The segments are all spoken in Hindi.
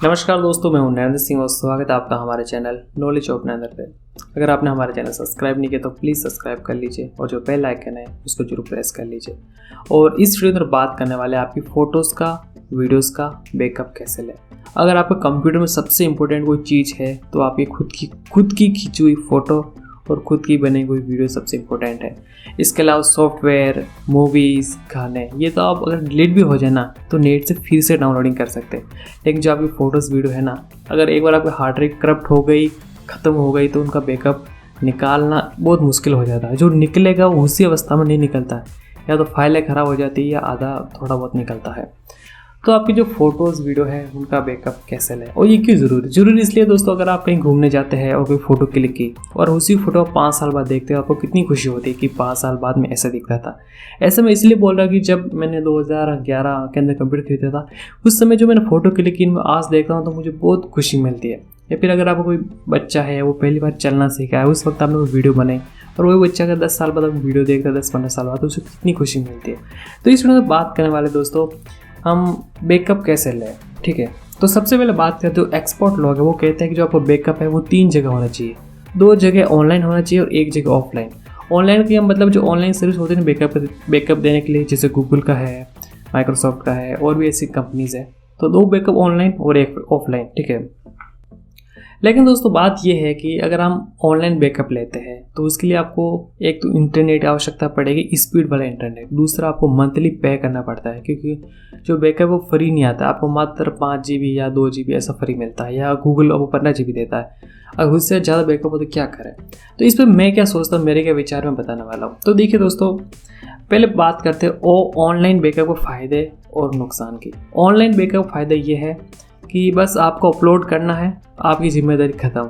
नमस्कार दोस्तों, मैं हूं नरेंद्र सिंह और स्वागत है आपका हमारे चैनल नॉलेज ऑफ नरेंद्र पे। अगर आपने हमारे चैनल सब्सक्राइब नहीं किया तो प्लीज़ सब्सक्राइब कर लीजिए और जो बेल आइकन है उसको जरूर प्रेस कर लीजिए। और इस वीडियो में बात करने वाले हैं आपकी फ़ोटोज़ का, वीडियोज़ का बैकअप कैसे लें। अगर आपके कंप्यूटर में सबसे इम्पोर्टेंट कोई चीज़ है तो आपकी खुद की खींची हुई फ़ोटो और खुद की बनी हुई वीडियो सबसे इम्पोर्टेंट है। इसके अलावा सॉफ्टवेयर, मूवीज़, गाने, ये तो आप अगर डिलीट भी हो जाए ना तो नेट से फिर से डाउनलोडिंग कर सकते हैं। लेकिन जो आपकी फ़ोटोज़ वीडियो है ना, अगर एक बार आपकी हार्ड ड्राइव करप्ट हो गई, ख़त्म हो गई, तो उनका बैकअप निकालना बहुत मुश्किल हो जाता है। जो निकलेगा वो उसी अवस्था में नहीं निकलता है, या तो फाइलें ख़राब हो जाती है या आधा थोड़ा बहुत निकलता है। तो आपकी जो फ़ोटोज़ वीडियो है उनका बैकअप कैसे लें, और ये क्यों ज़रूरी इसलिए दोस्तों, अगर आप कहीं घूमने जाते हैं और कोई फ़ोटो क्लिक की और उसी फ़ोटो 5 साल बाद देखते हो, आपको कितनी खुशी होती है कि 5 साल बाद में ऐसा दिख रहा था। ऐसे मैं इसलिए बोल रहा कि जब मैंने 2011 के अंदर कंप्यूटर खरीदा था, उस समय जो मैंने फ़ोटो क्लिक की मैं आज देखता हूँ तो मुझे बहुत खुशी मिलती है। या फिर अगर आपको कोई बच्चा है, वो पहली बार चलना सीखा है, उस वक्त आपने वो वीडियो बनाई और वही बच्चा अगर 10 साल बाद आप वीडियो देखता है, 10-15 साल बाद, तो उसे कितनी खुशी मिलती है। तो इस वीडियो में बात करने वाले दोस्तों हम बैकअप कैसे लें, ठीक है। तो सबसे पहले बात करें तो एक्सपर्ट लोग है वो कहते हैं कि जो आपको बैकअप है वो 3 जगह होना चाहिए। 2 जगह ऑनलाइन होना चाहिए और 1 जगह ऑफलाइन। ऑनलाइन की मतलब जो ऑनलाइन सर्विस होती है बैकअप देने के लिए, जैसे गूगल का है, माइक्रोसॉफ्ट का है और भी ऐसी कंपनीज़ है। तो 2 बैकअप ऑनलाइन और 1 ऑफलाइन, ठीक है। लेकिन दोस्तों बात यह है कि अगर हम ऑनलाइन बैकअप लेते हैं तो उसके लिए आपको एक तो इंटरनेट की आवश्यकता पड़ेगी, स्पीड वाला इंटरनेट। दूसरा, आपको मंथली पे करना पड़ता है, क्योंकि जो बैकअप वो फ्री नहीं आता, आपको मात्र 5 GB या 2 GB ऐसा फ्री मिलता है, या गूगल आपको 15 GB देता है। अगर उससे ज़्यादा बैकअप हो तो क्या करें। तो इस पर मैं क्या सोचता हूँ, मेरे क्या विचार में बताने वाला हूँ। तो देखिए दोस्तों, पहले बात करते हैं ऑनलाइन बैकअप के फ़ायदे और नुकसान की। ऑनलाइन बैकअप फ़ायदा ये है कि बस आपको अपलोड करना है, आपकी जिम्मेदारी ख़त्म।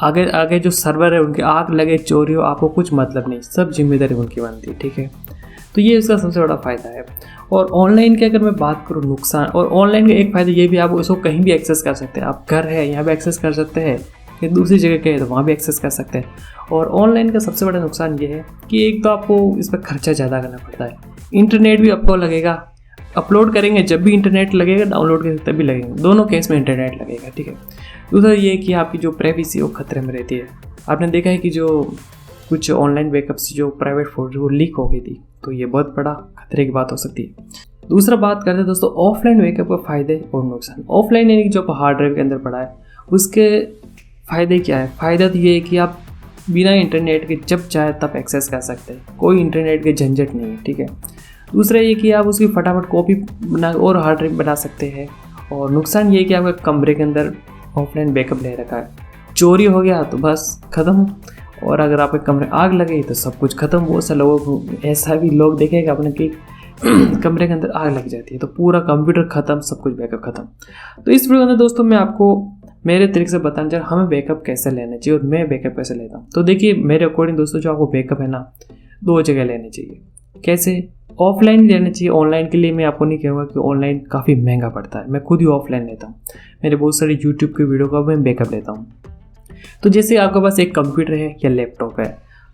आगे जो सर्वर है उनके आग लगे, चोरी हो, आपको कुछ मतलब नहीं, सब जिम्मेदारी उनकी बनती है, ठीक है। तो ये इसका सबसे बड़ा फ़ायदा है। और ऑनलाइन की अगर मैं बात करूँ नुकसान, और ऑनलाइन का एक फ़ायदा ये भी, आप इसको कहीं भी एक्सेस कर सकते हैं। आप घर है यहाँ भी एक्सेस कर सकते हैं, कि दूसरी जगह गए तो वहाँ भी एक्सेस कर सकते हैं। और ऑनलाइन का सबसे बड़ा नुकसान ये है कि एक तो आपको इस पर खर्चा ज़्यादा करना पड़ता है। इंटरनेट भी आपको लगेगा, अपलोड करेंगे जब भी इंटरनेट लगेगा, डाउनलोड करेंगे तब भी लगेगा, दोनों केस में इंटरनेट लगेगा, ठीक है। दूसरा ये कि आपकी जो प्राइवेसी वो खतरे में रहती है। आपने देखा है कि जो कुछ ऑनलाइन बैकअप से जो प्राइवेट फोटो वो लीक हो गई थी, तो ये बहुत बड़ा खतरे की बात हो सकती है। दूसरा बात करते हैं दोस्तों ऑफलाइन बैकअप के फ़ायदे और नुकसान। ऑफलाइन यानी कि जो हार्ड ड्राइव के अंदर पड़ा है उसके फ़ायदे क्या है। फ़ायदा तो ये है कि आप बिना इंटरनेट के जब चाहे तब एक्सेस कर सकते हैं, कोई इंटरनेट के झंझट नहीं है, ठीक है। दूसरा ये कि आप उसकी फटाफट कॉपी बना और हार्ड ड्राइव बना सकते हैं। और नुकसान ये कि आपका कमरे के अंदर ऑफलाइन बैकअप ले रखा है, चोरी हो गया तो बस ख़त्म। और अगर आपके कमरे आग लगे तो सब कुछ ख़त्म। वो सब लोगों को ऐसा भी लोग देखेगा आपने कि कमरे के अंदर आग लग जाती है तो पूरा कंप्यूटर ख़त्म, सब कुछ बैकअप ख़त्म। तो इस वीडियो के अंदर दोस्तों मैं आपको मेरे तरीके से बताना चाह रहा हूँ हमें बैकअप कैसे लेना चाहिए और मैं बैकअप कैसे लेता हूँ। तो देखिए मेरे अकॉर्डिंग दोस्तों, जो आपको बैकअप है ना, 2 जगह लेने चाहिए। कैसे? ऑफलाइन लेना चाहिए। ऑनलाइन के लिए मैं आपको नहीं कहूँगा कि ऑनलाइन काफ़ी महंगा पड़ता है, मैं खुद ही ऑफलाइन लेता हूँ। मेरे बहुत सारे यूट्यूब के वीडियो का मैं बैकअप लेता हूँ। तो जैसे आपके पास एक कंप्यूटर है या लैपटॉप है,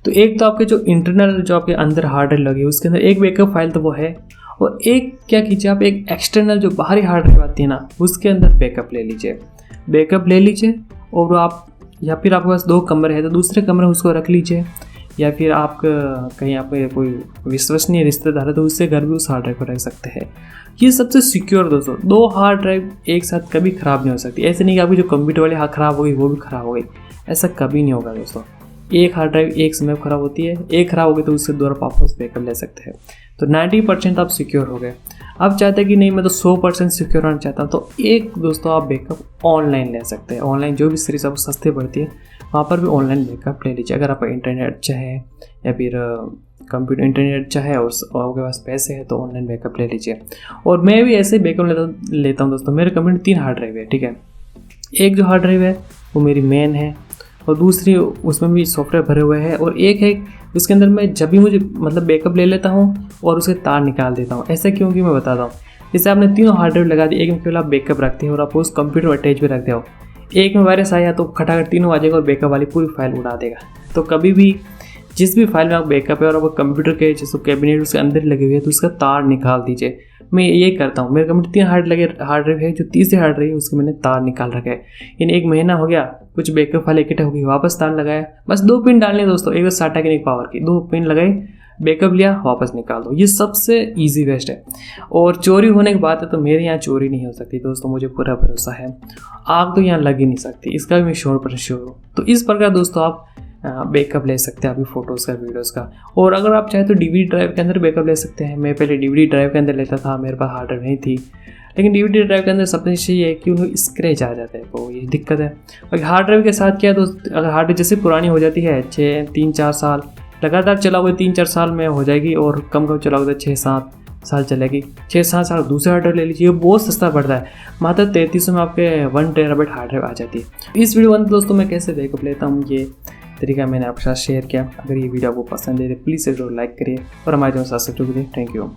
तो एक तो आपके जो इंटरनल जो आपके अंदर हार्ड ड्राइव लगी है उसके अंदर एक बैकअप फाइल तो वो है, और एक क्या कीजिए आप एक एक्सटर्नल जो बाहरी हार्ड ड्राइव आती है ना, उसके अंदर बैकअप ले लीजिए। और आप, या फिर आपके पास 2 कमरे हैं तो दूसरे कमरे में उसको रख लीजिए, या फिर आप कहीं आपके कोई विश्वसनीय रिश्तेदार है तो उससे घर भी उस हार्ड ड्राइव को रख सकते हैं। ये सबसे सिक्योर दोस्तों। 2 हार्ड ड्राइव एक साथ कभी ख़राब नहीं हो सकती। ऐसे नहीं कि आपकी जो कंप्यूटर वाली ख़राब हो गई वो भी ख़राब हो गई, ऐसा कभी नहीं होगा दोस्तों। एक हार्ड ड्राइव एक समय ख़राब होती है, एक ख़राब हो गई तो उससे दोबारा वापस बैकअप ले सकते हैं। तो 90% आप सिक्योर हो गए। आप चाहते हैं कि नहीं मैं तो 100% सिक्योर होना चाहता हूँ, तो एक दोस्तों आप बैकअप ऑनलाइन ले सकते हैं। ऑनलाइन जो भी सीरीज आपको सस्ते पड़ती है वहाँ पर भी ऑनलाइन बैकअप ले लीजिए। अगर आपका इंटरनेट अच्छा है या फिर कंप्यूटर इंटरनेट अच्छा है और आपके पास पैसे हैं तो ऑनलाइन बैकअप ले लीजिए। और मैं भी ऐसे बैकअप लेता हूँ दोस्तों। मेरे कंप्यूटर 3 हार्ड ड्राइव है, ठीक है। एक जो हार्ड ड्राइव है वो मेरी मेन है, और दूसरी उसमें भी सॉफ्टवेयर भरे हुए हैं, और एक है उसके अंदर मैं जब भी मुझे मतलब बैकअप ले लेता हूँ और उसके तार निकाल देता हूँ। ऐसा क्यों कि मैं बताता हूँ। जैसे आपने 3 हार्ड ड्राइव लगा दी, एक में केवल आप बैकअप रखते हैं और आप उस कंप्यूटर में अटैच भी रखते हो। एक में वायरस आया तो खटाखट 3 आ जाएगा और बैकअप वाली पूरी फाइल उड़ा देगा। तो कभी भी जिस भी फाइल में आप बैकअप है और आपको कंप्यूटर के जैसे कैबिनेट उसके अंदर लगे हुए हैं तो उसका तार निकाल दीजिए। मैं ये करता हूँ, मेरे कंप्यूटर 3 हार्ड ड्राइव है, जो तीसरी हार्ड ड्राइव है उसके मैंने तार निकाल रखा है। यानी 1 महीना हो गया, कुछ बैकअप फाइल इकट्ठा हो गई, वापस तार लगाया, बस 2 पिन डालने दोस्तों, एक साटा की एक पावर की, 2 पिन लगाए, बैकअप लिया, वापस निकाल दो। ये सबसे इजी वेस्ट है। और चोरी होने की बात है तो मेरे यहाँ चोरी नहीं हो सकती दोस्तों, मुझे पूरा भरोसा है। आग तो यहाँ लग ही नहीं सकती, इसका भी मैं श्योर हूँ। तो इस प्रकार दोस्तों आप बैकअप ले सकते हैं आपकी फ़ोटोज़ का, वीडियोज़ का। और अगर आप चाहे तो DVD ड्राइव के अंदर बैकअप ले सकते हैं। मैं पहले DVD ड्राइव के अंदर लेता था, मेरे पास हार्ड ड्राइव नहीं थी। लेकिन DVD ड्राइव के अंदर सबसे अच्छी ये है कि उन्हें स्क्रैच आ जाता है, तो ये दिक्कत है। और हार्ड ड्राइव के साथ क्या है दोस्त, अगर हार्ड ड्राइव जैसे पुरानी हो जाती है, 3-4 साल लगातार चलाओगे, 3-4 साल में हो जाएगी, और कम चलाओगे तो 6-7 साल चलेगी। 6-7 साल दूसरा हार्ड ड्राइव ले लीजिए, बहुत सस्ता पड़ता है, मात्र 3300 में आपके 1 टेराबाइट हार्ड ड्राइव आ जाती है। इस वीडियो में दोस्तों मैं कैसे बैकअप लेता हूँ, ये तरीका मैंने आपके साथ शेयर किया। अगर ये वीडियो आपको पसंद है तो प्लीज़ ज़रूर लाइक करिए और हमारे चैनल सब्सक्राइब करिए। Thank you.